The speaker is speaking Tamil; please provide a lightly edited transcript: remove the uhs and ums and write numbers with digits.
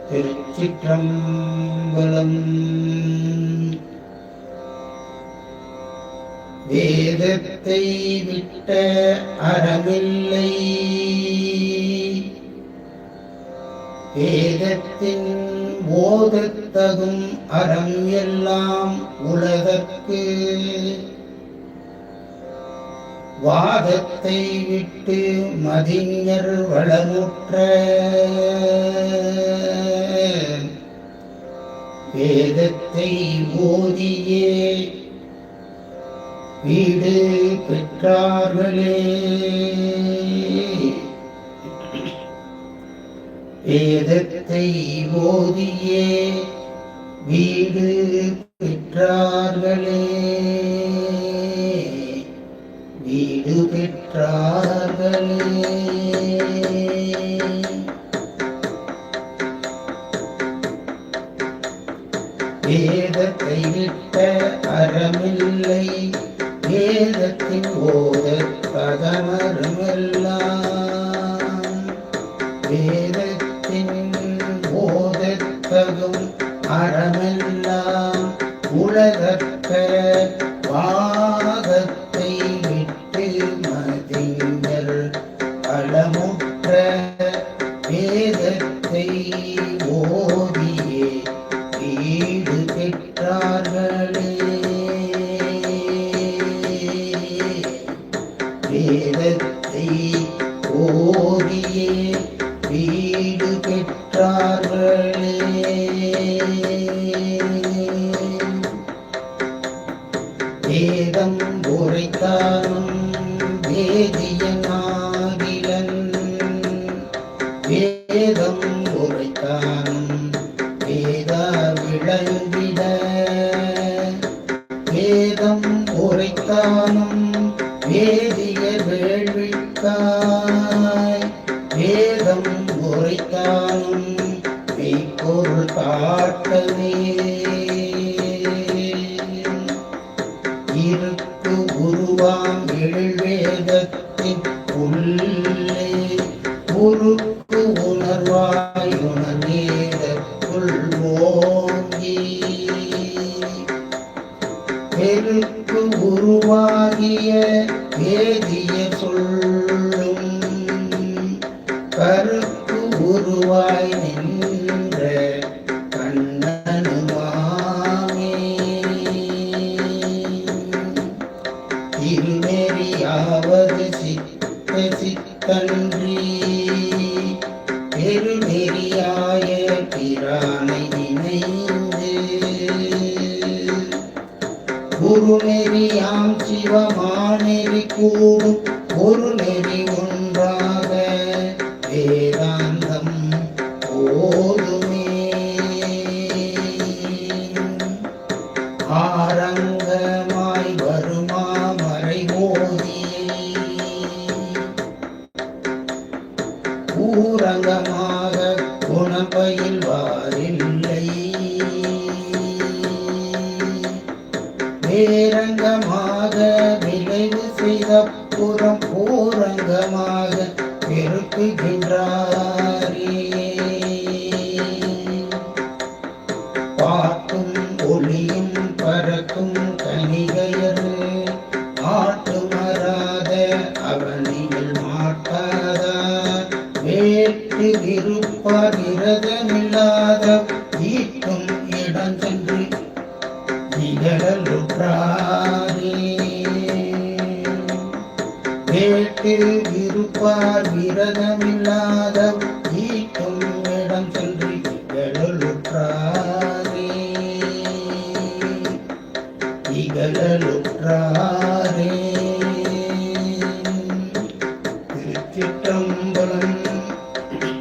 திருச்சிற்றம்பலம். வேதத்தை விட்ட அறமில்லை, வேதத்தின் போதத்தகும் அறம் எல்லாம் உலகற்கு. வாதத்தை விட்டு மதிஞர் வளமுற்ற வேதத்தை ஓதியே வீடு பெற்றார்களே. வேதத்தை ஓதியே வீடு பெற்றார்களே, வீடு பெற்றார்களே. வேதத்தை விட்ட அறமில்லை, வேதத்தின் ஓதத்தகமருமெல்லாம். வேதத்தின் ஓதத்தகும் அறமெல்லாம் உலகற்க. வாதத்தை விட்டு மதிஞர் பலமுற்ற வேதத்தை ஓதியே வீடு பெற்றார்களே. வேதத்தை ஓதியே வீடு பெற்றார்களே. வேதம் உரைத்தானும் வேதியனாகிலன், வேதம் உரைத்தானும் வேதா விளங்கிட. வேதம் உரைத்தானும் வேதிய வேள்விக்காய், வேதம் உரைத்தானும் மெய்ப்பொருள் காட்டவே. இருக்கு உருவாம் எழுவேதத்தின் உள்ளே, உருக்கு உணர்வாய் உணர்வேதற்குள் ஓங்கி. பெருக்கு உருவாகிய வேதிய சொல்லும் கருக்கு உருவாய் நின்ற கண்ணனுமாமே. திருநெறியாவது சித்த சித்தன்றி, பெருநெறியாய பிரானை நினைந்து. குருநெறியாம் சிவமானெறி கூடும் ஒரு நெறி ஒன்றாக வேதாந்தம் ஓதுமே. ஆரங்கமாய் வருமா மறைமோதி, ஊரங்கமாக குணப்பயில்வாரில்லை. வேரங்கமாக விளைவு செய்த புறம் பூரங்கமாக பெருக்குகின்றாரே. பாட்டும் ஒளியும் பறக்கும் கனிகையர் ஆட்டுமராத அவனியில் மாட்டாதார். வேட்டு இருப்பார் விரதமில்லாத ஈட்டும் இடம் சென்று நிகழலுற்றாரே. வேட்டு இருப்பார் விரதமில்லாத ஈட்டும் இடம் சென்று நிகழலுற்றாரே, நிகழலுற்றாரே.